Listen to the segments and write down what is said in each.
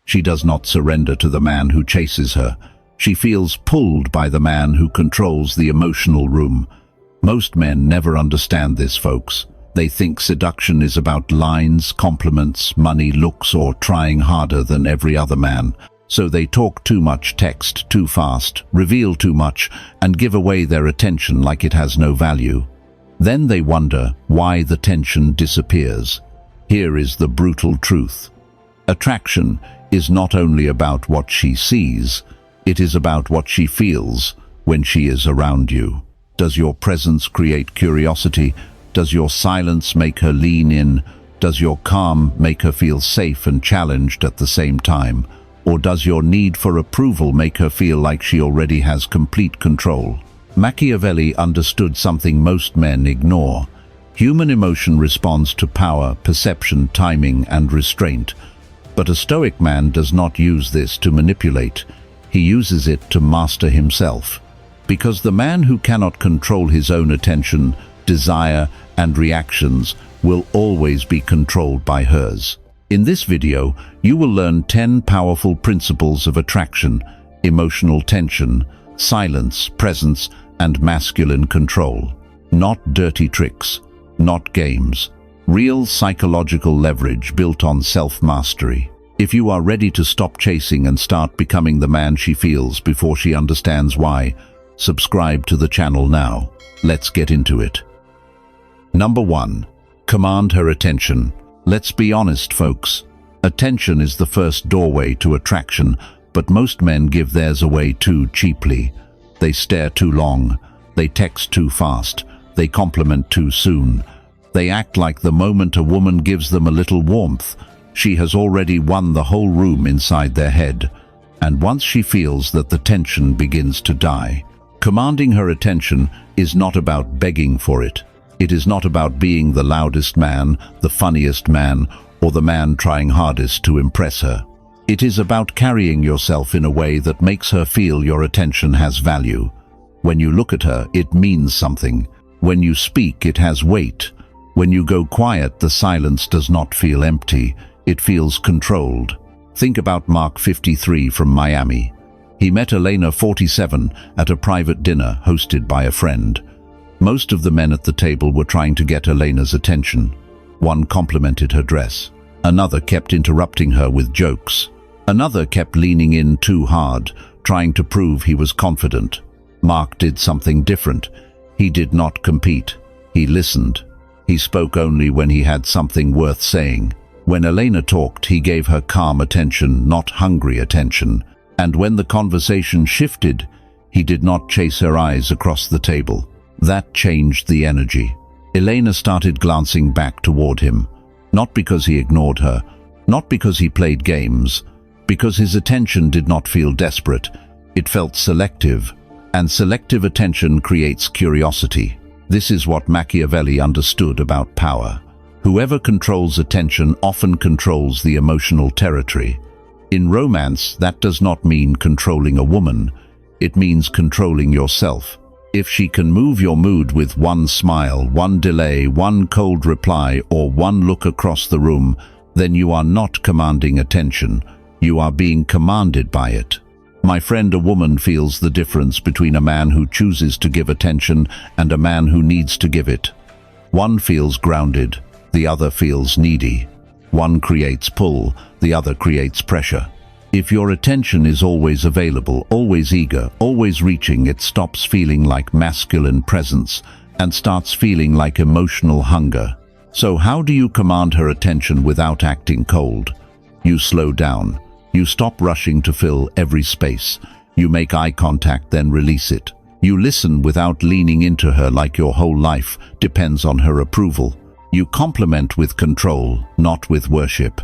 She does not surrender to the man who chases her. She feels pulled by the man who controls the emotional room. Most men never understand this, folks. They think seduction is about lines, compliments, money, looks, or trying harder than every other man. So they talk too much, text too fast, reveal too much, and give away their attention like it has no value. Then they wonder why the tension disappears. Here is the brutal truth. Attraction is not only about what she sees, it is about what she feels when she is around you. Does your presence create curiosity? Does your silence make her lean in? Does your calm make her feel safe and challenged at the same time? Or does your need for approval make her feel like she already has complete control? Machiavelli understood something most men ignore. Human emotion responds to power, perception, timing, and restraint. But a Stoic man does not use this to manipulate. He uses it to master himself. Because the man who cannot control his own attention, desire, and reactions will always be controlled by hers. In this video, you will learn 10 powerful principles of attraction, emotional tension, silence, presence, and masculine control. Not dirty tricks, not games. Real psychological leverage built on self-mastery. If you are ready to stop chasing and start becoming the man she feels before she understands why, subscribe to the channel now. Let's get into it. Number 1. Command her attention. Let's be honest, folks. Attention is the first doorway to attraction, but most men give theirs away too cheaply. They stare too long. They text too fast. They compliment too soon. They act like the moment a woman gives them a little warmth, she has already won the whole room inside their head. And once she feels that the tension begins to die. Commanding her attention is not about begging for it. It is not about being the loudest man, the funniest man, or the man trying hardest to impress her. It is about carrying yourself in a way that makes her feel your attention has value. When you look at her, it means something. When you speak, it has weight. When you go quiet, the silence does not feel empty. It feels controlled. Think about Mark 53 from Miami. He met Elena 47 at a private dinner hosted by a friend. Most of the men at the table were trying to get Elena's attention. One complimented her dress. Another kept interrupting her with jokes. Another kept leaning in too hard, trying to prove he was confident. Mark did something different. He did not compete. He listened. He spoke only when he had something worth saying. When Elena talked, he gave her calm attention, not hungry attention. And when the conversation shifted, he did not chase her eyes across the table. That changed the energy. Elena started glancing back toward him, not because he ignored her, not because he played games, because his attention did not feel desperate. It felt selective, and selective attention creates curiosity. This is what Machiavelli understood about power. Whoever controls attention often controls the emotional territory. In romance, that does not mean controlling a woman. It means controlling yourself. If she can move your mood with one smile, one delay, one cold reply, or one look across the room, then you are not commanding attention. You are being commanded by it. My friend, a woman feels the difference between a man who chooses to give attention and a man who needs to give it. One feels grounded, the other feels needy. One creates pull, the other creates pressure. If your attention is always available, always eager, always reaching, it stops feeling like masculine presence and starts feeling like emotional hunger. So how do you command her attention without acting cold? You slow down. You stop rushing to fill every space. You make eye contact, then release it. You listen without leaning into her like your whole life depends on her approval. You compliment with control, not with worship.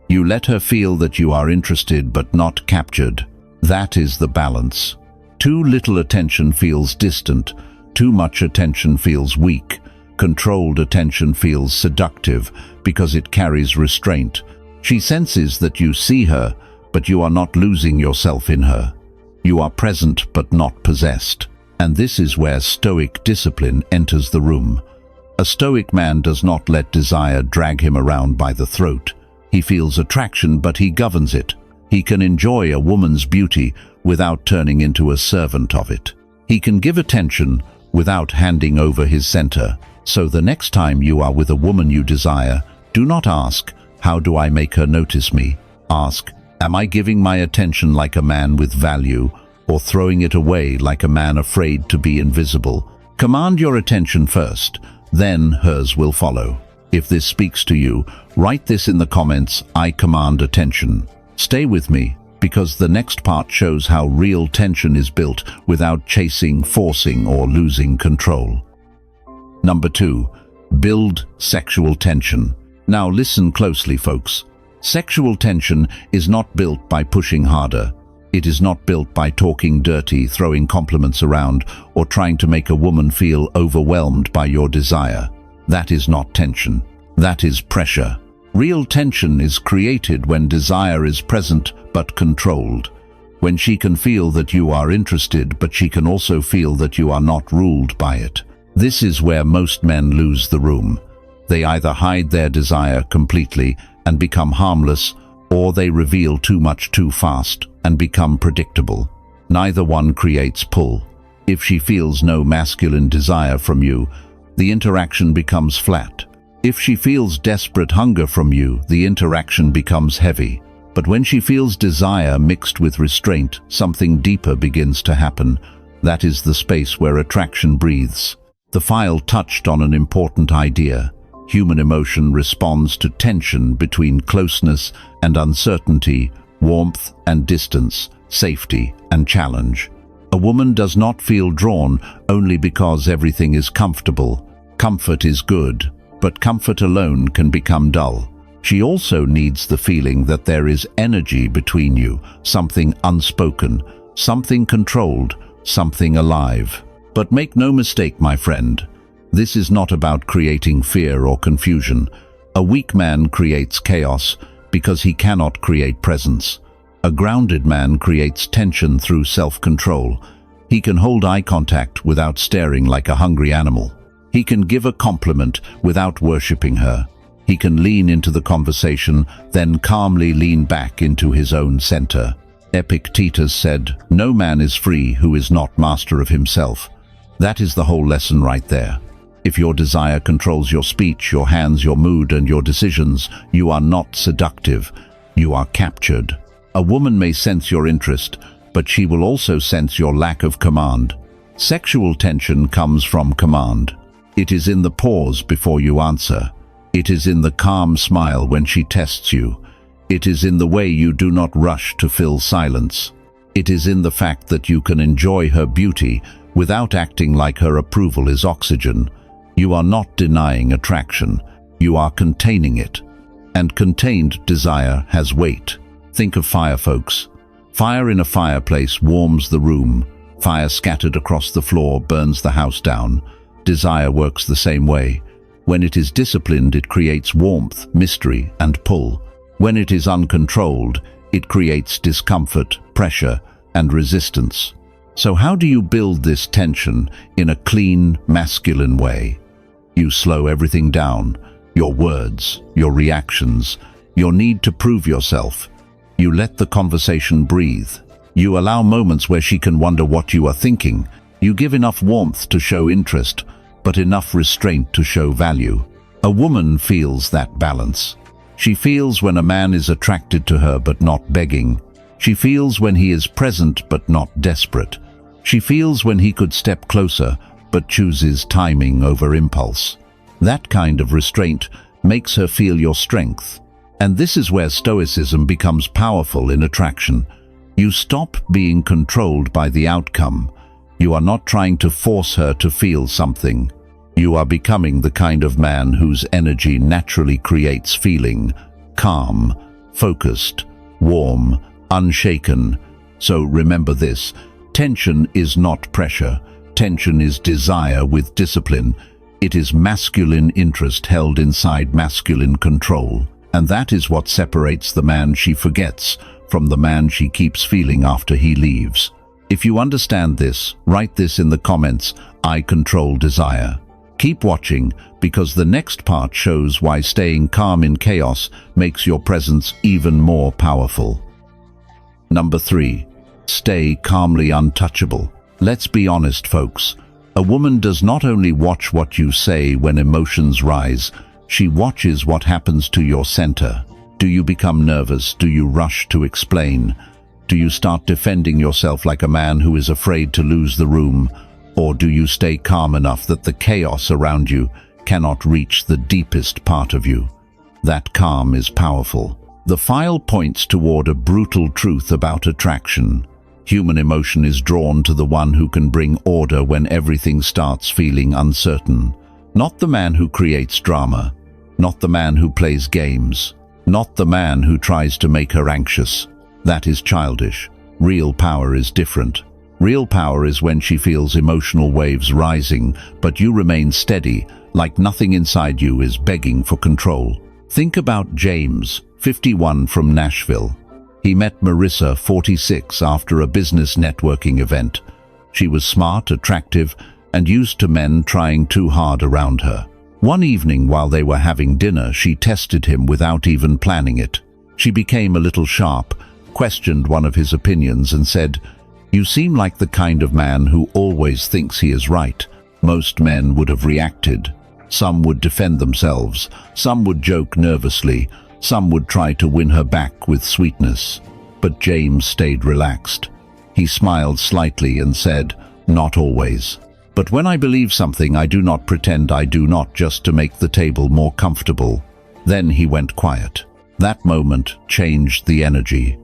You let her feel that you are interested but not captured. That is the balance. Too little attention feels distant. Too much attention feels weak. Controlled attention feels seductive because it carries restraint. She senses that you see her, but you are not losing yourself in her. You are present but not possessed. And this is where Stoic discipline enters the room. A Stoic man does not let desire drag him around by the throat. He feels attraction, but he governs it. He can enjoy a woman's beauty without turning into a servant of it. He can give attention without handing over his center. So the next time you are with a woman you desire, do not ask, "How do I make her notice me?" Ask, "Am I giving my attention like a man with value, or throwing it away like a man afraid to be invisible?" Command your attention first, then hers will follow. If this speaks to you, write this in the comments, "I command attention." Stay with me, because the next part shows how real tension is built without chasing, forcing, or losing control. Number 2. Build sexual tension. Now listen closely, folks. Sexual tension is not built by pushing harder. It is not built by talking dirty, throwing compliments around, or trying to make a woman feel overwhelmed by your desire. That is not tension. That is pressure. Real tension is created when desire is present but controlled. When she can feel that you are interested, but she can also feel that you are not ruled by it. This is where most men lose the room. They either hide their desire completely and become harmless, or they reveal too much too fast and become predictable. Neither one creates pull. If she feels no masculine desire from you, the interaction becomes flat. If she feels desperate hunger from you, the interaction becomes heavy. But when she feels desire mixed with restraint, something deeper begins to happen. That is the space where attraction breathes. The file touched on an important idea. Human emotion responds to tension between closeness and uncertainty, warmth and distance, safety and challenge. A woman does not feel drawn only because everything is comfortable. Comfort is good, but comfort alone can become dull. She also needs the feeling that there is energy between you, something unspoken, something controlled, something alive. But make no mistake, my friend, this is not about creating fear or confusion. A weak man creates chaos because he cannot create presence. A grounded man creates tension through self-control. He can hold eye contact without staring like a hungry animal. He can give a compliment without worshipping her. He can lean into the conversation, then calmly lean back into his own center. Epictetus said, "No man is free who is not master of himself." That is the whole lesson right there. If your desire controls your speech, your hands, your mood, and your decisions, you are not seductive. You are captured. A woman may sense your interest, but she will also sense your lack of command. Sexual tension comes from command. It is in the pause before you answer. It is in the calm smile when she tests you. It is in the way you do not rush to fill silence. It is in the fact that you can enjoy her beauty without acting like her approval is oxygen. You are not denying attraction. You are containing it. And contained desire has weight. Think of fire, folks. Fire in a fireplace warms the room. Fire scattered across the floor burns the house down. Desire works the same way. When it is disciplined, it creates warmth, mystery, and pull. When it is uncontrolled, it creates discomfort, pressure, and resistance. So how do you build this tension in a clean, masculine way? You slow everything down. Your words, your reactions, your need to prove yourself. You let the conversation breathe. You allow moments where she can wonder what you are thinking. You give enough warmth to show interest, but enough restraint to show value. A woman feels that balance. She feels when a man is attracted to her but not begging. She feels when he is present but not desperate. She feels when he could step closer but chooses timing over impulse. That kind of restraint makes her feel your strength. And this is where Stoicism becomes powerful in attraction. You stop being controlled by the outcome. You are not trying to force her to feel something. You are becoming the kind of man whose energy naturally creates feeling, calm, focused, warm, unshaken. So remember this, tension is not pressure. Tension is desire with discipline. It is masculine interest held inside masculine control. And that is what separates the man she forgets from the man she keeps feeling after he leaves. If you understand this, write this in the comments, "I control desire." Keep watching, because the next part shows why staying calm in chaos makes your presence even more powerful. Number 3. Stay calmly untouchable. Let's be honest, folks. A woman does not only watch what you say when emotions rise, she watches what happens to your center. Do you become nervous? Do you rush to explain? Do you start defending yourself like a man who is afraid to lose the room? Or do you stay calm enough that the chaos around you cannot reach the deepest part of you? That calm is powerful. The file points toward a brutal truth about attraction. Human emotion is drawn to the one who can bring order when everything starts feeling uncertain. Not the man who creates drama, not the man who plays games, not the man who tries to make her anxious. That is childish. Real power is different. Real power is when she feels emotional waves rising, but you remain steady, like nothing inside you is begging for control. Think about James, 51, from Nashville. He met Marissa, 46, after a business networking event. She was smart, attractive, and used to men trying too hard around her. One evening while they were having dinner, she tested him without even planning it. She became a little sharp, questioned one of his opinions and said, "You seem like the kind of man who always thinks he is right." Most men would have reacted. Some would defend themselves, some would joke nervously, some would try to win her back with sweetness. But James stayed relaxed. He smiled slightly and said, "Not always. But when I believe something, I do not pretend I do not, just to make the table more comfortable." Then he went quiet. That moment changed the energy.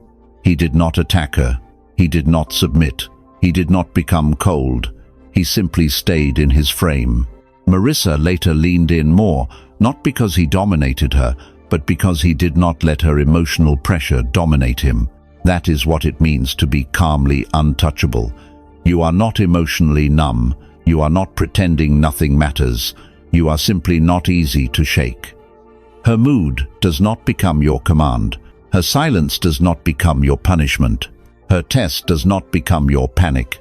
He did not attack her. He did not submit. He did not become cold. He simply stayed in his frame. Marissa later leaned in more, not because he dominated her, but because he did not let her emotional pressure dominate him. That is what it means to be calmly untouchable. You are not emotionally numb. You are not pretending nothing matters. You are simply not easy to shake. Her mood does not become your command. Her silence does not become your punishment. Her test does not become your panic.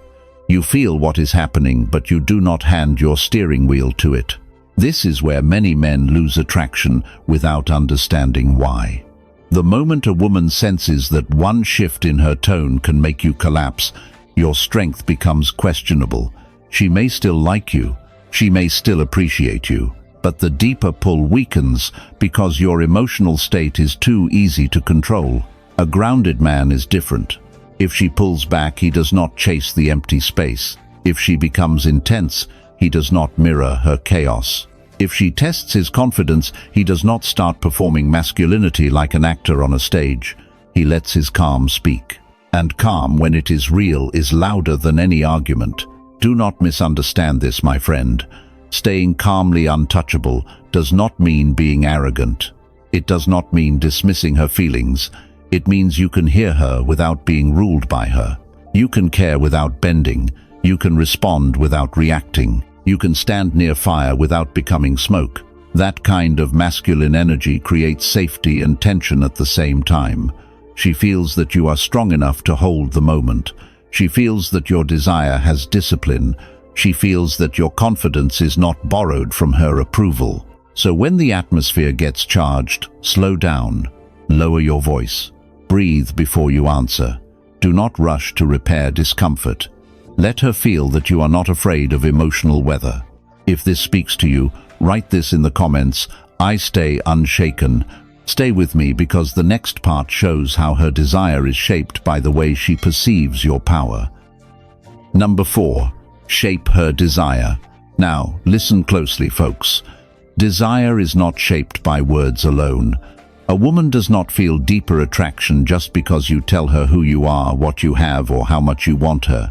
You feel what is happening, but you do not hand your steering wheel to it. This is where many men lose attraction without understanding why. The moment a woman senses that one shift in her tone can make you collapse, your strength becomes questionable. She may still like you, she may still appreciate you, but the deeper pull weakens because your emotional state is too easy to control. A grounded man is different. If she pulls back, he does not chase the empty space. If she becomes intense, he does not mirror her chaos. If she tests his confidence, he does not start performing masculinity like an actor on a stage. He lets his calm speak. And calm, when it is real, is louder than any argument. Do not misunderstand this, my friend. Staying calmly untouchable does not mean being arrogant. It does not mean dismissing her feelings. It means you can hear her without being ruled by her. You can care without bending. You can respond without reacting. You can stand near fire without becoming smoke. That kind of masculine energy creates safety and tension at the same time. She feels that you are strong enough to hold the moment. She feels that your desire has discipline. She feels that your confidence is not borrowed from her approval. So when the atmosphere gets charged, slow down. Lower your voice. Breathe before you answer. Do not rush to repair discomfort. Let her feel that you are not afraid of emotional weather. If this speaks to you, write this in the comments. I stay unshaken. Stay with me because the next part shows how her desire is shaped by the way she perceives your power. Number 4. Shape her desire. Now, listen closely, folks. Desire is not shaped by words alone. A woman does not feel deeper attraction just because you tell her who you are, what you have, or how much you want her.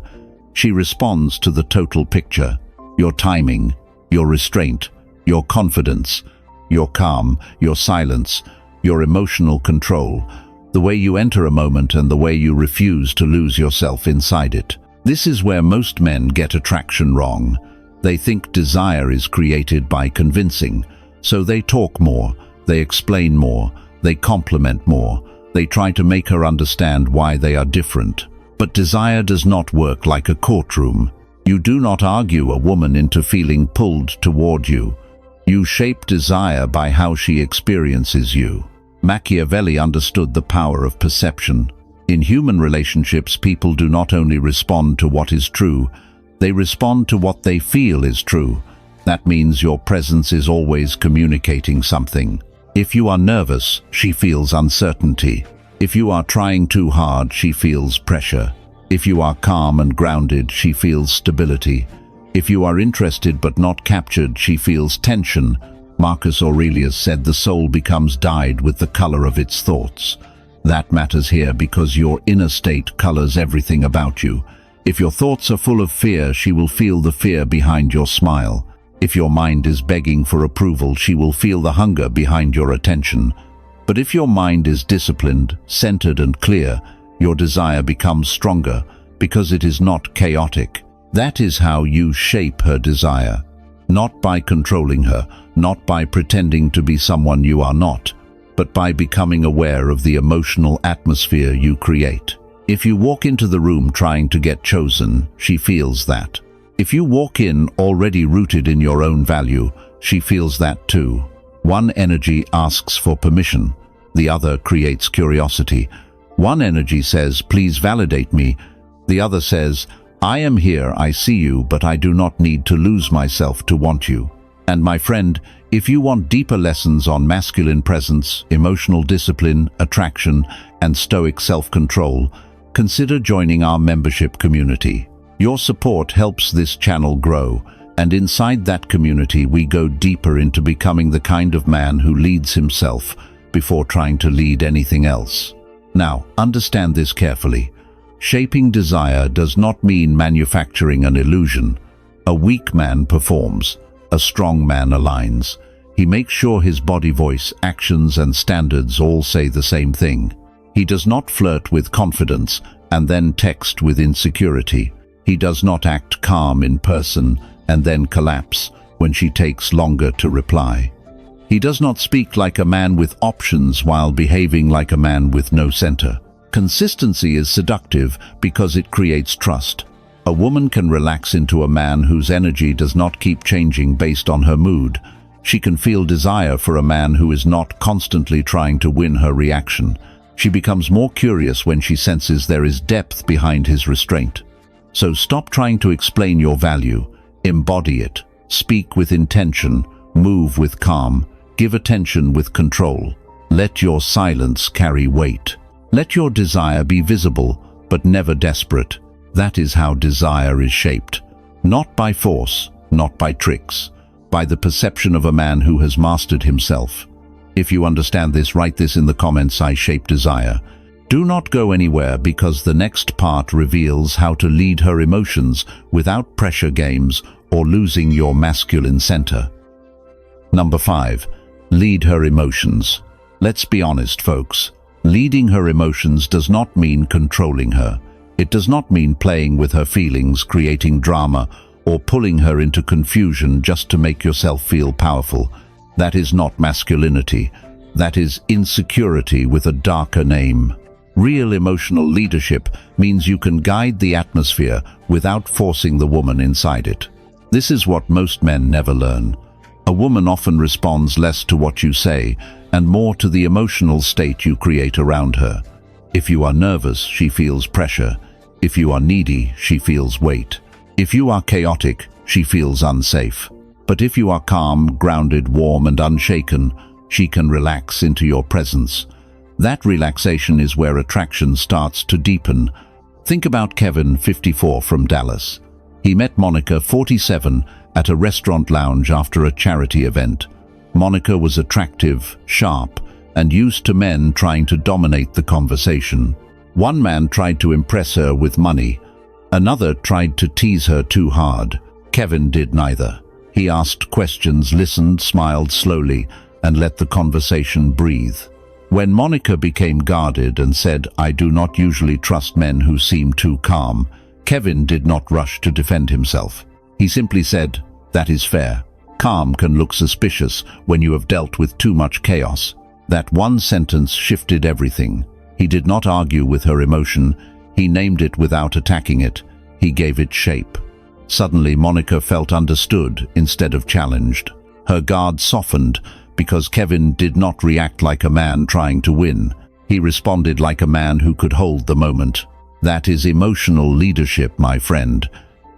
She responds to the total picture. Your timing, your restraint, your confidence, your calm, your silence, your emotional control, the way you enter a moment and the way you refuse to lose yourself inside it. This is where most men get attraction wrong. They think desire is created by convincing, so they talk more, they explain more, they compliment more, they try to make her understand why they are different. But desire does not work like a courtroom. You do not argue a woman into feeling pulled toward you. You shape desire by how she experiences you. Machiavelli understood the power of perception. In human relationships, people do not only respond to what is true, they respond to what they feel is true. That means your presence is always communicating something. If you are nervous, she feels uncertainty. If you are trying too hard, she feels pressure. If you are calm and grounded, she feels stability. If you are interested but not captured, she feels tension. Marcus Aurelius said the soul becomes dyed with the color of its thoughts. That matters here because your inner state colors everything about you. If your thoughts are full of fear, she will feel the fear behind your smile. If your mind is begging for approval, she will feel the hunger behind your attention. But if your mind is disciplined, centered and clear, your desire becomes stronger because it is not chaotic. That is how you shape her desire. Not by controlling her, not by pretending to be someone you are not, but by becoming aware of the emotional atmosphere you create. If you walk into the room trying to get chosen, she feels that. If you walk in already rooted in your own value, she feels that too. One energy asks for permission, the other creates curiosity. One energy says, "Please validate me." The other says, "I am here, I see you, but I do not need to lose myself to want you." And my friend, if you want deeper lessons on masculine presence, emotional discipline, attraction, and Stoic self-control, consider joining our membership community. Your support helps this channel grow, and inside that community we go deeper into becoming the kind of man who leads himself before trying to lead anything else. Now, understand this carefully. Shaping desire does not mean manufacturing an illusion. A weak man performs, a strong man aligns. He makes sure his body, voice, actions and standards all say the same thing. He does not flirt with confidence and then text with insecurity. He does not act calm in person and then collapse when she takes longer to reply. He does not speak like a man with options while behaving like a man with no center. Consistency is seductive because it creates trust. A woman can relax into a man whose energy does not keep changing based on her mood. She can feel desire for a man who is not constantly trying to win her reaction. She becomes more curious when she senses there is depth behind his restraint. So stop trying to explain your value. Embody it. Speak with intention. Move with calm. Give attention with control. Let your silence carry weight. Let your desire be visible, but never desperate. That is how desire is shaped. Not by force, not by tricks, by the perception of a man who has mastered himself. If you understand this, write this in the comments: I shape desire. Do not go anywhere because the next part reveals how to lead her emotions without pressure games or losing your masculine center. Number 5. Lead her emotions. Let's be honest, folks. Leading her emotions does not mean controlling her. It does not mean playing with her feelings, creating drama, or pulling her into confusion just to make yourself feel powerful. That is not masculinity. That is insecurity with a darker name. Real emotional leadership means you can guide the atmosphere without forcing the woman inside it. This is what most men never learn. A woman often responds less to what you say and more to the emotional state you create around her. If you are nervous, she feels pressure. If you are needy, she feels weight. If you are chaotic, she feels unsafe. But if you are calm, grounded, warm and unshaken, she can relax into your presence. That relaxation is where attraction starts to deepen. Think about Kevin, 54, from Dallas. He met Monica, 47, at a restaurant lounge after a charity event. Monica was attractive, sharp, and used to men trying to dominate the conversation. One man tried to impress her with money. Another tried to tease her too hard. Kevin did neither. He asked questions, listened, smiled slowly, and let the conversation breathe. When Monica became guarded and said, "I do not usually trust men who seem too calm," Kevin did not rush to defend himself. He simply said, "That is fair. Calm can look suspicious when you have dealt with too much chaos." That one sentence shifted everything. He did not argue with her emotion. He named it without attacking it. He gave it shape. Suddenly, Monica felt understood instead of challenged. Her guard softened because Kevin did not react like a man trying to win. He responded like a man who could hold the moment. That is emotional leadership, my friend.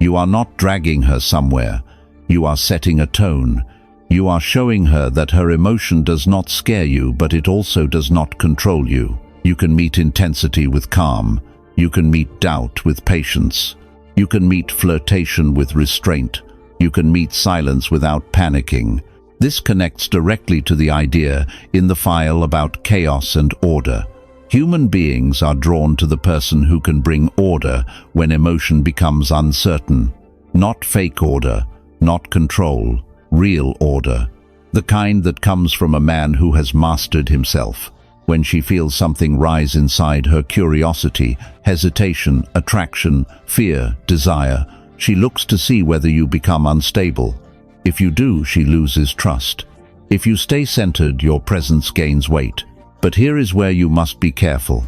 You are not dragging her somewhere. You are setting a tone. You are showing her that her emotion does not scare you, but it also does not control you. You can meet intensity with calm. You can meet doubt with patience. You can meet flirtation with restraint. You can meet silence without panicking. This connects directly to the idea in the file about chaos and order. Human beings are drawn to the person who can bring order when emotion becomes uncertain. Not fake order, not control, real order. The kind that comes from a man who has mastered himself. When she feels something rise inside her, curiosity, hesitation, attraction, fear, desire, she looks to see whether you become unstable. If you do, she loses trust. If you stay centered, your presence gains weight. But here is where you must be careful.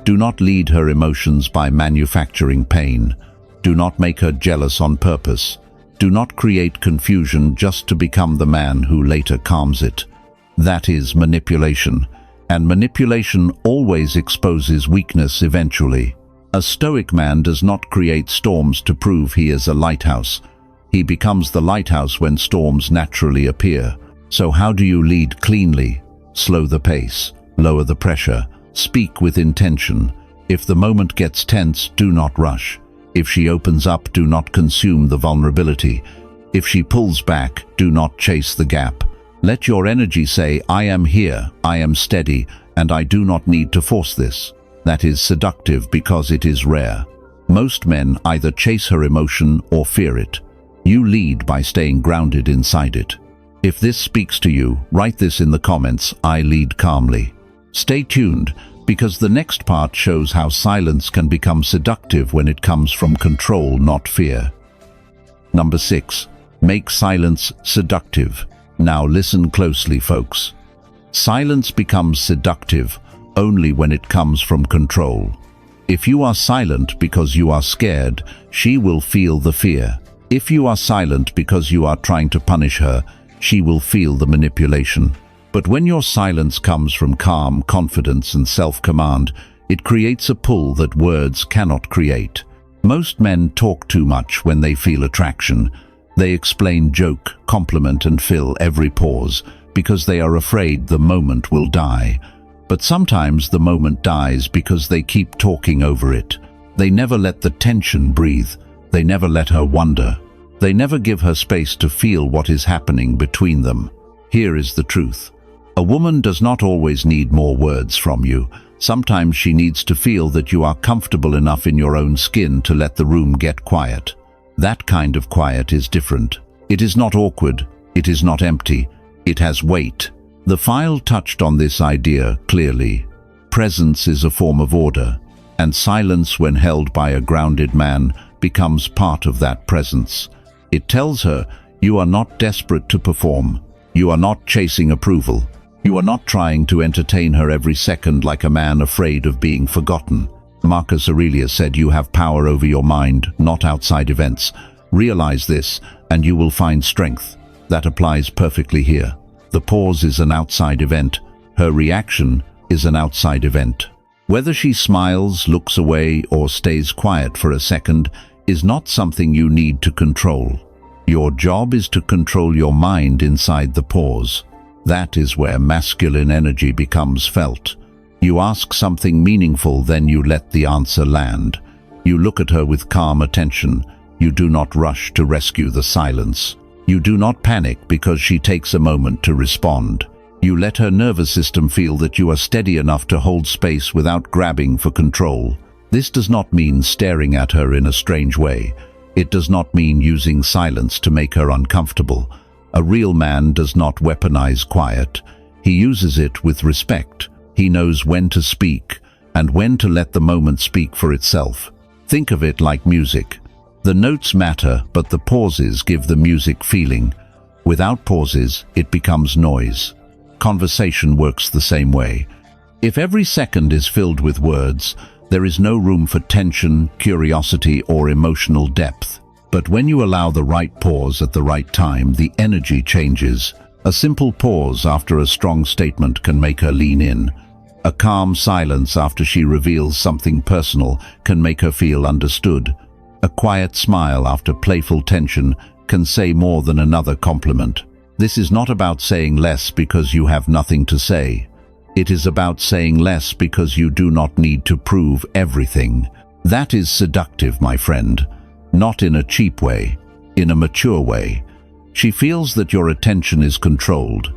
Do not lead her emotions by manufacturing pain. Do not make her jealous on purpose. Do not create confusion just to become the man who later calms it. That is manipulation. And manipulation always exposes weakness eventually. A Stoic man does not create storms to prove he is a lighthouse. He becomes the lighthouse when storms naturally appear. So how do you lead cleanly? Slow the pace, lower the pressure, speak with intention. If the moment gets tense, do not rush. If she opens up, do not consume the vulnerability. If she pulls back, do not chase the gap. Let your energy say, I am here, I am steady, and I do not need to force this. That is seductive because it is rare. Most men either chase her emotion or fear it. You lead by staying grounded inside it. If this speaks to you, write this in the comments, I lead calmly. Stay tuned, because the next part shows how silence can become seductive when it comes from control, not fear. Number 6. Make silence seductive. Now listen closely, folks. Silence becomes seductive only when it comes from control. If you are silent because you are scared, she will feel the fear. If you are silent because you are trying to punish her, she will feel the manipulation. But when your silence comes from calm, confidence, and self-command, it creates a pull that words cannot create. Most men talk too much when they feel attraction. They explain, joke, compliment, and fill every pause because they are afraid the moment will die. But sometimes the moment dies because they keep talking over it. They never let the tension breathe. They never let her wonder. They never give her space to feel what is happening between them. Here is the truth. A woman does not always need more words from you. Sometimes she needs to feel that you are comfortable enough in your own skin to let the room get quiet. That kind of quiet is different. It is not awkward. It is not empty. It has weight. The file touched on this idea clearly. Presence is a form of order, and silence, when held by a grounded man, becomes part of that presence. It tells her, you are not desperate to perform. You are not chasing approval. You are not trying to entertain her every second like a man afraid of being forgotten. Marcus Aurelius said, you have power over your mind, not outside events. Realize this, and you will find strength. That applies perfectly here. The pause is an outside event. Her reaction is an outside event. Whether she smiles, looks away, or stays quiet for a second is not something you need to control. Your job is to control your mind inside the pause. That is where masculine energy becomes felt. You ask something meaningful, then you let the answer land. You look at her with calm attention. You do not rush to rescue the silence. You do not panic because she takes a moment to respond. You let her nervous system feel that you are steady enough to hold space without grabbing for control. This does not mean staring at her in a strange way. It does not mean using silence to make her uncomfortable. A real man does not weaponize quiet. He uses it with respect. He knows when to speak and when to let the moment speak for itself. Think of it like music. The notes matter, but the pauses give the music feeling. Without pauses, it becomes noise. Conversation works the same way. If every second is filled with words, there is no room for tension, curiosity, or emotional depth. But when you allow the right pause at the right time, the energy changes. A simple pause after a strong statement can make her lean in. A calm silence after she reveals something personal can make her feel understood. A quiet smile after playful tension can say more than another compliment. This is not about saying less because you have nothing to say. It is about saying less because you do not need to prove everything. That is seductive, my friend. Not in a cheap way, in a mature way. She feels that your attention is controlled.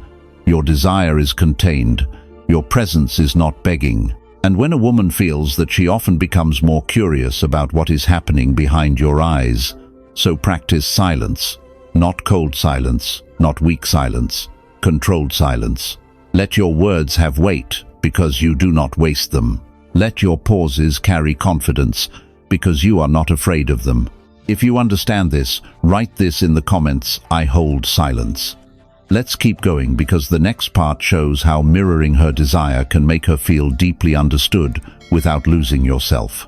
Your desire is contained. Your presence is not begging. And when a woman feels that, she often becomes more curious about what is happening behind your eyes. So practice silence. Not cold silence, not weak silence, controlled silence. Let your words have weight because you do not waste them. Let your pauses carry confidence because you are not afraid of them. If you understand this, write this in the comments: I hold silence. Let's keep going because the next part shows how mirroring her desire can make her feel deeply understood without losing yourself.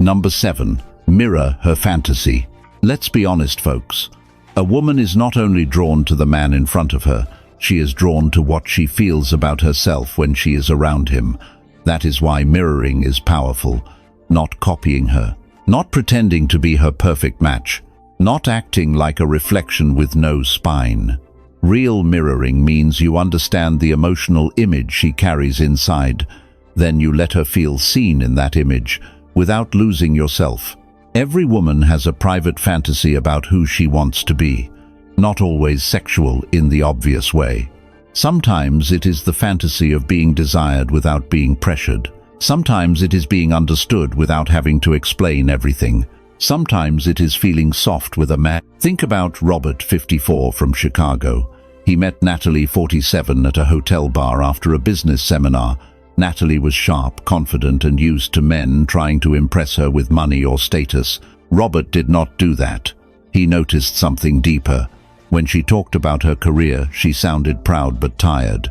Number 7. Mirror her fantasy. Let's be honest, folks. A woman is not only drawn to the man in front of her, she is drawn to what she feels about herself when she is around him. That is why mirroring is powerful. Not copying her, not pretending to be her perfect match, not acting like a reflection with no spine. Real mirroring means you understand the emotional image she carries inside. Then you let her feel seen in that image without losing yourself. Every woman has a private fantasy about who she wants to be, not always sexual in the obvious way. Sometimes it is the fantasy of being desired without being pressured. Sometimes it is being understood without having to explain everything. Sometimes it is feeling soft with a man. Think about Robert, 54, from Chicago. He met Natalie, 47, at a hotel bar after a business seminar. Natalie was sharp, confident, and used to men trying to impress her with money or status. Robert did not do that. He noticed something deeper. When she talked about her career, she sounded proud but tired.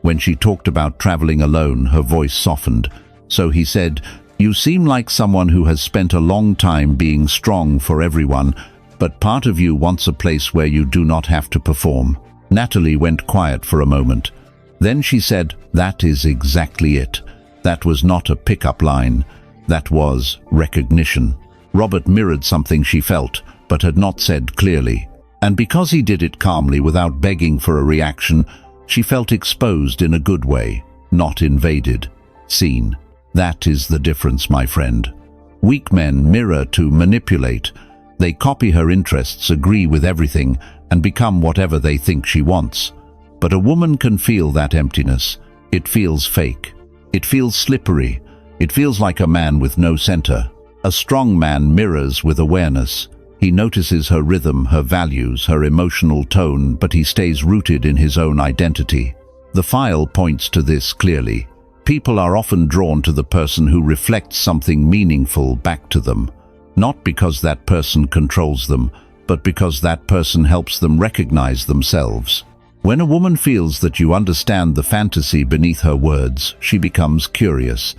When she talked about traveling alone, her voice softened. So he said, "You seem like someone who has spent a long time being strong for everyone, but part of you wants a place where you do not have to perform." Natalie went quiet for a moment. Then she said, "That is exactly it." That was not a pickup line. That was recognition. Robert mirrored something she felt, but had not said clearly. And because he did it calmly without begging for a reaction, she felt exposed in a good way, not invaded, seen. That is the difference, my friend. Weak men mirror to manipulate. They copy her interests, agree with everything, and become whatever they think she wants. But a woman can feel that emptiness. It feels fake. It feels slippery. It feels like a man with no center. A strong man mirrors with awareness. He notices her rhythm, her values, her emotional tone, but he stays rooted in his own identity. The file points to this clearly. People are often drawn to the person who reflects something meaningful back to them, not because that person controls them, but because that person helps them recognize themselves. When a woman feels that you understand the fantasy beneath her words, she becomes curious.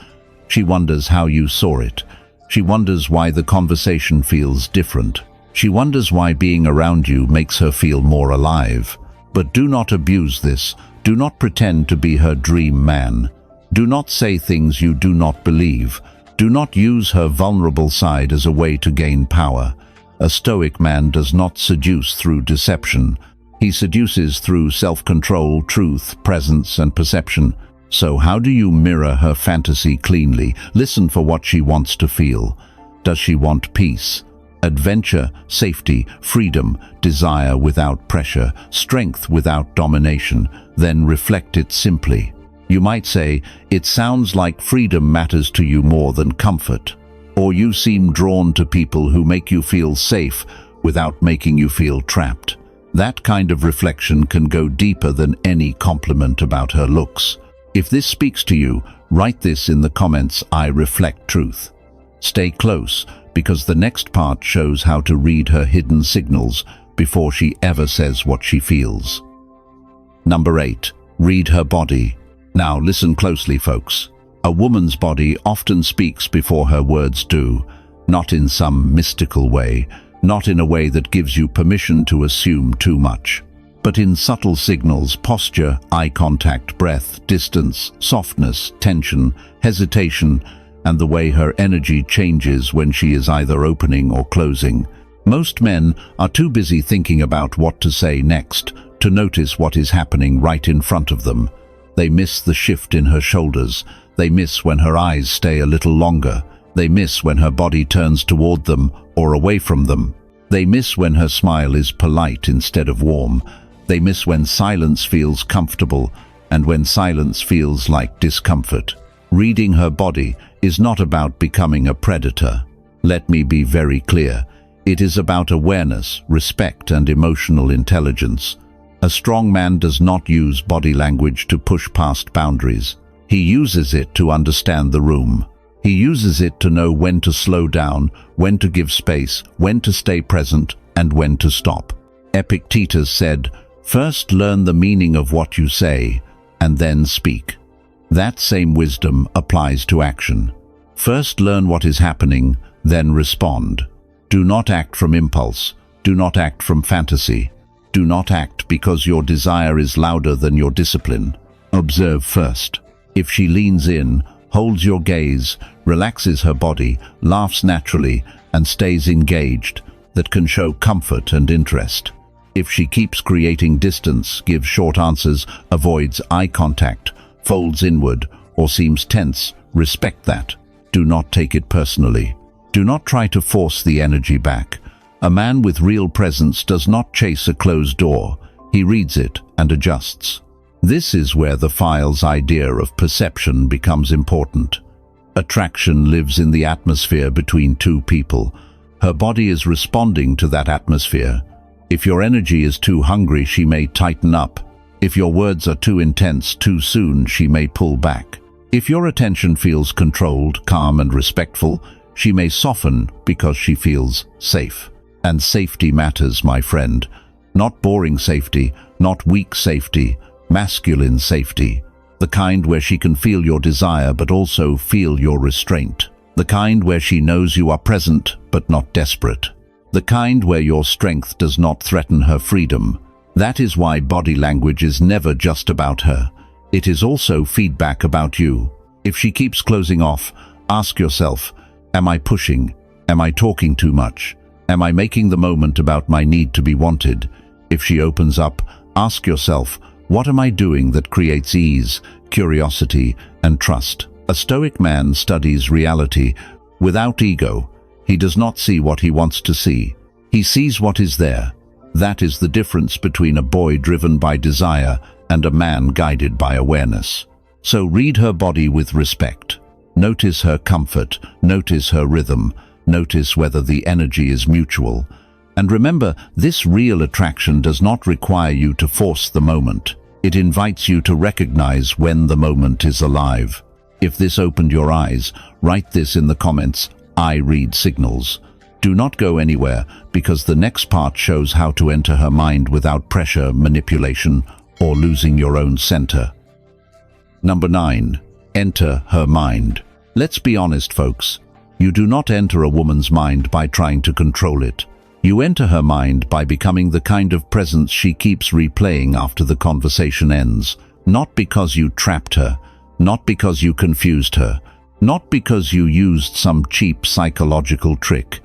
She wonders how you saw it. She wonders why the conversation feels different. She wonders why being around you makes her feel more alive. But do not abuse this. Do not pretend to be her dream man. Do not say things you do not believe. Do not use her vulnerable side as a way to gain power. A Stoic man does not seduce through deception. He seduces through self-control, truth, presence, and perception. So how do you mirror her fantasy cleanly? Listen for what she wants to feel. Does she want peace, adventure, safety, freedom, desire without pressure, strength without domination? Then reflect it simply. You might say, "It sounds like freedom matters to you more than comfort." Or you seem drawn to people who make you feel safe without making you feel trapped. That kind of reflection can go deeper than any compliment about her looks. If this speaks to you, write this in the comments: I reflect truth. Stay close, because the next part shows how to read her hidden signals before she ever says what she feels. Number 8. Read her body. Now listen closely, folks. A woman's body often speaks before her words do, not in some mystical way, not in a way that gives you permission to assume too much. but in subtle signals: posture, eye contact, breath, distance, softness, tension, hesitation, and the way her energy changes when she is either opening or closing. Most men are too busy thinking about what to say next to notice what is happening right in front of them. They miss the shift in her shoulders. They miss when her eyes stay a little longer. They miss when her body turns toward them or away from them. They miss when her smile is polite instead of warm. They miss when silence feels comfortable and when silence feels like discomfort. Reading her body is not about becoming a predator. Let me be very clear. It is about awareness, respect, and emotional intelligence. A strong man does not use body language to push past boundaries. He uses it to understand the room. He uses it to know when to slow down, when to give space, when to stay present, and when to stop. Epictetus said, "First learn the meaning of what you say, and then speak." That same wisdom applies to action. First learn what is happening, then respond. Do not act from impulse. Do not act from fantasy. Do not act because your desire is louder than your discipline. Observe first. If she leans in, holds your gaze, relaxes her body, laughs naturally, and stays engaged, that can show comfort and interest. If she keeps creating distance, gives short answers, avoids eye contact, folds inward, or seems tense, respect that. Do not take it personally. Do not try to force the energy back. A man with real presence does not chase a closed door. He reads it and adjusts. This is where the file's idea of perception becomes important. Attraction lives in the atmosphere between two people. Her body is responding to that atmosphere. If your energy is too hungry, she may tighten up. If your words are too intense too soon, she may pull back. If your attention feels controlled, calm, and respectful, she may soften because she feels safe. And safety matters, my friend. Not boring safety, not weak safety, masculine safety. The kind where she can feel your desire but also feel your restraint. The kind where she knows you are present but not desperate. The kind where your strength does not threaten her freedom. That is why body language is never just about her. It is also feedback about you. If she keeps closing off, ask yourself, am I pushing? Am I talking too much? Am I making the moment about my need to be wanted? If she opens up, ask yourself, what am I doing that creates ease, curiosity, and trust? A Stoic man studies reality without ego. He does not see what he wants to see. He sees what is there. That is the difference between a boy driven by desire and a man guided by awareness. So read her body with respect. Notice her comfort, notice her rhythm, notice whether the energy is mutual. And remember, this real attraction does not require you to force the moment. It invites you to recognize when the moment is alive. If this opened your eyes, write this in the comments. I read signals. Do not go anywhere, because the next part shows how to enter her mind without pressure, manipulation, or losing your own center. Number 9. Enter her mind. Let's be honest, folks. You do not enter a woman's mind by trying to control it. You enter her mind by becoming the kind of presence she keeps replaying after the conversation ends. Not because you trapped her, not because you confused her, not because you used some cheap psychological trick,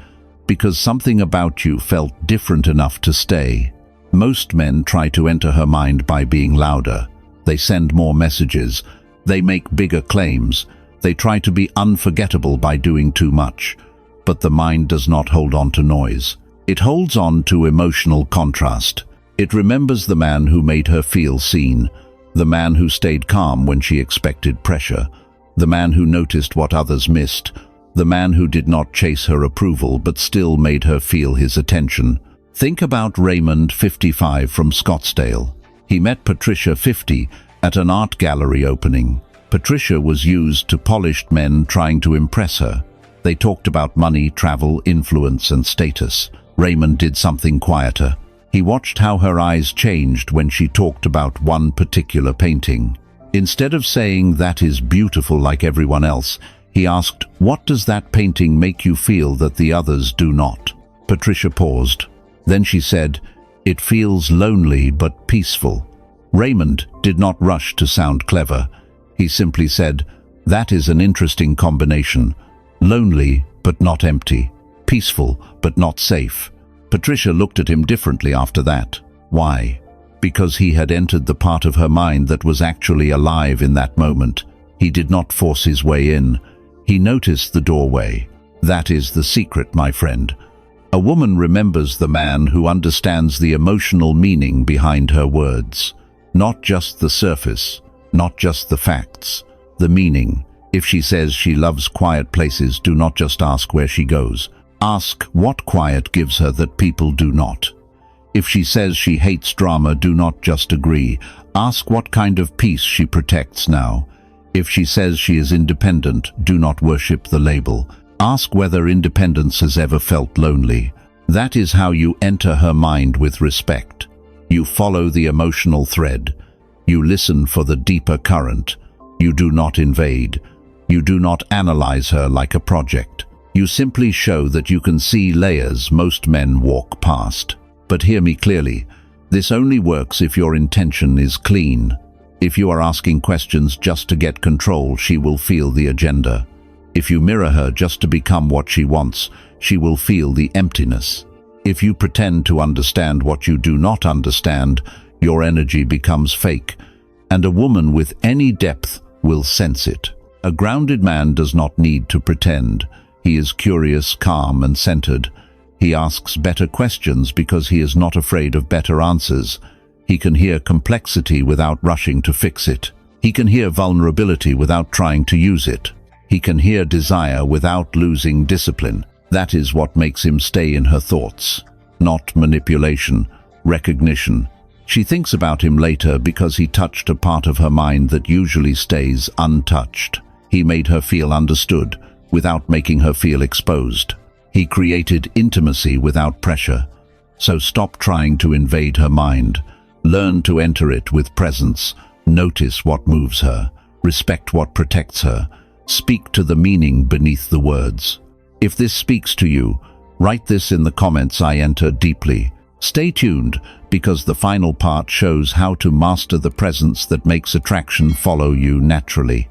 because something about you felt different enough to stay. Most men try to enter her mind by being louder. They send more messages. They make bigger claims. They try to be unforgettable by doing too much. But the mind does not hold on to noise. It holds on to emotional contrast. It remembers the man who made her feel seen, the man who stayed calm when she expected pressure, the man who noticed what others missed, the man who did not chase her approval but still made her feel his attention. Think about Raymond, 55, from Scottsdale. He met Patricia, 50, at an art gallery opening. Patricia was used to polished men trying to impress her. They talked about money, travel, influence, and status. Raymond did something quieter. He watched how her eyes changed when she talked about one particular painting. Instead of saying, "That is beautiful like everyone else," he asked, "What does that painting make you feel that the others do not?" Patricia paused. Then she said, It feels lonely but peaceful. Raymond did not rush to sound clever. He simply said, "That is an interesting combination. Lonely but not empty. Peaceful but not safe." Patricia looked at him differently after that. Why? Because he had entered the part of her mind that was actually alive in that moment. He did not force his way in. He noticed the doorway. That is the secret, my friend. A woman remembers the man who understands the emotional meaning behind her words. Not just the surface, not just the facts, the meaning. If she says she loves quiet places, do not just ask where she goes. Ask what quiet gives her that people do not. If she says she hates drama, do not just agree. Ask what kind of peace she protects now. If she says she is independent, do not worship the label. Ask whether independence has ever felt lonely. That is how you enter her mind with respect. You follow the emotional thread. You listen for the deeper current. You do not invade. You do not analyze her like a project. You simply show that you can see layers most men walk past. But hear me clearly. This only works if your intention is clean. If you are asking questions just to get control, she will feel the agenda. If you mirror her just to become what she wants, she will feel the emptiness. If you pretend to understand what you do not understand, your energy becomes fake, and a woman with any depth will sense it. A grounded man does not need to pretend. He is curious, calm, and centered. He asks better questions because he is not afraid of better answers. He can hear complexity without rushing to fix it. He can hear vulnerability without trying to use it. He can hear desire without losing discipline. That is what makes him stay in her thoughts. Not manipulation, recognition. She thinks about him later because he touched a part of her mind that usually stays untouched. He made her feel understood without making her feel exposed. He created intimacy without pressure. So stop trying to invade her mind. Learn to enter it with presence. Notice what moves her. Respect what protects her. Speak to the meaning beneath the words. If this speaks to you, write this in the comments. I enter deeply. Stay tuned, because the final part shows how to master the presence that makes attraction follow you naturally.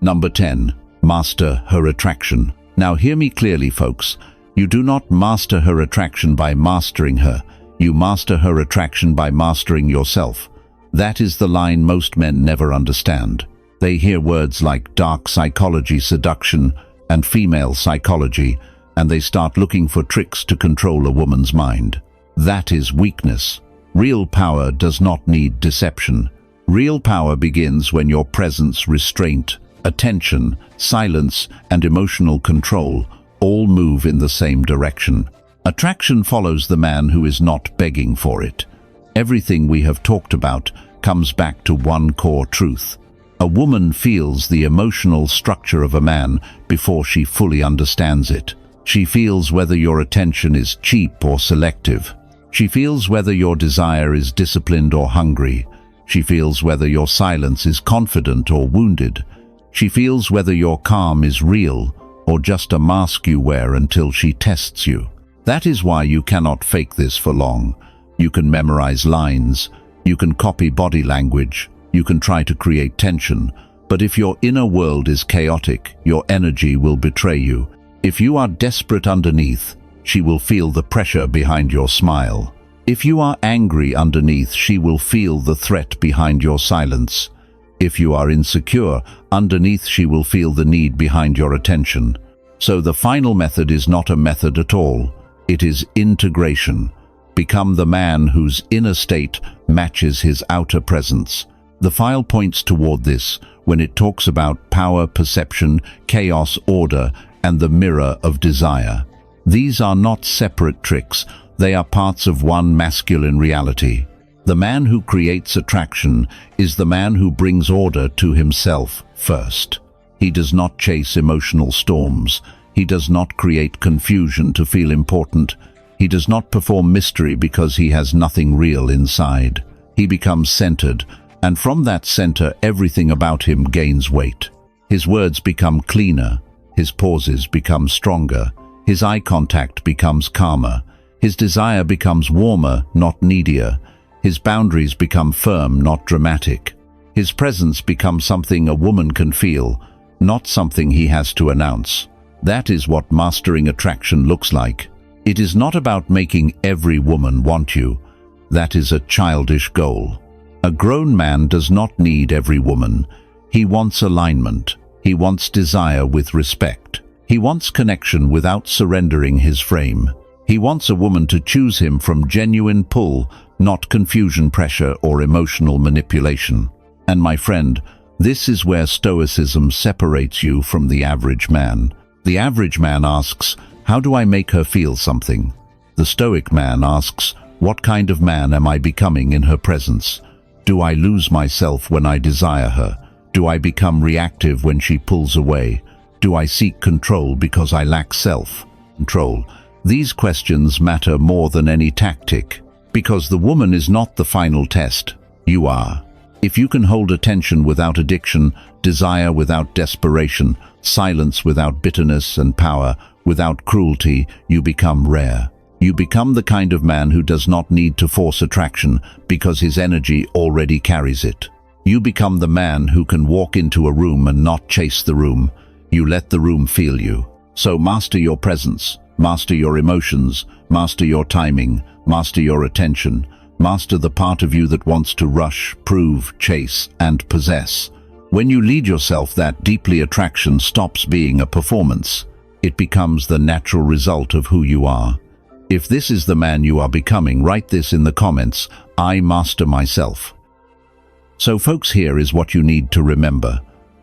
Number 10. Master her attraction. Now hear me clearly, folks. You do not master her attraction by mastering her. You master her attraction by mastering yourself. That is the line most men never understand. They hear words like dark psychology, seduction, and female psychology, and they start looking for tricks to control a woman's mind. That is weakness. Real power does not need deception. Real power begins when your presence, restraint, attention, silence, and emotional control all move in the same direction. Attraction follows the man who is not begging for it. Everything we have talked about comes back to one core truth. A woman feels the emotional structure of a man before she fully understands it. She feels whether your attention is cheap or selective. She feels whether your desire is disciplined or hungry. She feels whether your silence is confident or wounded. She feels whether your calm is real or just a mask you wear until she tests you. That is why you cannot fake this for long. You can memorize lines. You can copy body language. You can try to create tension, but if your inner world is chaotic, your energy will betray you. If you are desperate underneath, she will feel the pressure behind your smile. If you are angry underneath, she will feel the threat behind your silence. If you are insecure, underneath she will feel the need behind your attention. So the final method is not a method at all. It is integration. Become the man whose inner state matches his outer presence. The file points toward this when it talks about power, perception, chaos, order, and the mirror of desire. These are not separate tricks. They are parts of one masculine reality. The man who creates attraction is the man who brings order to himself first. He does not chase emotional storms. He does not create confusion to feel important. He does not perform mystery because he has nothing real inside. He becomes centered, and from that center everything about him gains weight. His words become cleaner. His pauses become stronger. His eye contact becomes calmer. His desire becomes warmer, not needier. His boundaries become firm, not dramatic. His presence becomes something a woman can feel, not something he has to announce. That is what mastering attraction looks like. It is not about making every woman want you. That is a childish goal. A grown man does not need every woman. He wants alignment. He wants desire with respect. He wants connection without surrendering his frame. He wants a woman to choose him from genuine pull, not confusion, pressure, or emotional manipulation. And my friend, this is where Stoicism separates you from the average man. The average man asks, how do I make her feel something? The Stoic man asks, what kind of man am I becoming in her presence? Do I lose myself when I desire her? Do I become reactive when she pulls away? Do I seek control because I lack self-control? These questions matter more than any tactic, because the woman is not the final test. You are. If you can hold attention without addiction, desire without desperation, silence without bitterness, and power without cruelty, you become rare. You become the kind of man who does not need to force attraction because his energy already carries it. You become the man who can walk into a room and not chase the room. You let the room feel you. So master your presence. Master your emotions, master your timing, master your attention, master the part of you that wants to rush, prove, chase, and possess. When you lead yourself that deeply, attraction stops being a performance. It becomes the natural result of who you are. If this is the man you are becoming, write this in the comments: I master myself. So folks, here is what you need to remember.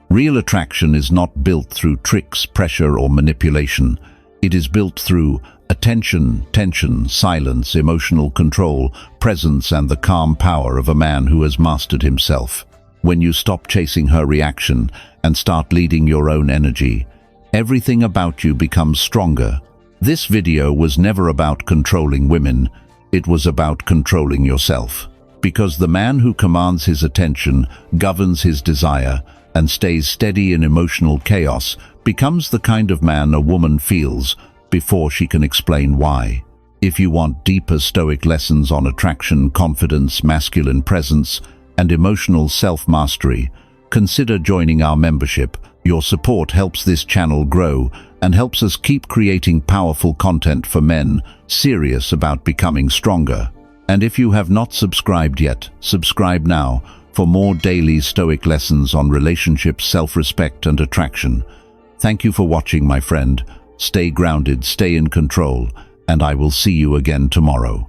Real attraction is not built through tricks, pressure, or manipulation. It is built through attention, tension, silence, emotional control, presence, and the calm power of a man who has mastered himself. When you stop chasing her reaction and start leading your own energy, everything about you becomes stronger. This video was never about controlling women. It was about controlling yourself. Because the man who commands his attention, governs his desire, and stays steady in emotional chaos becomes the kind of man a woman feels before she can explain why. If you want deeper Stoic lessons on attraction, confidence, masculine presence, and emotional self-mastery, consider joining our membership. Your support helps this channel grow and helps us keep creating powerful content for men serious about becoming stronger. And if you have not subscribed yet, subscribe now for more daily Stoic lessons on relationships, self-respect, and attraction. Thank you for watching, my friend. Stay grounded, stay in control, and I will see you again tomorrow.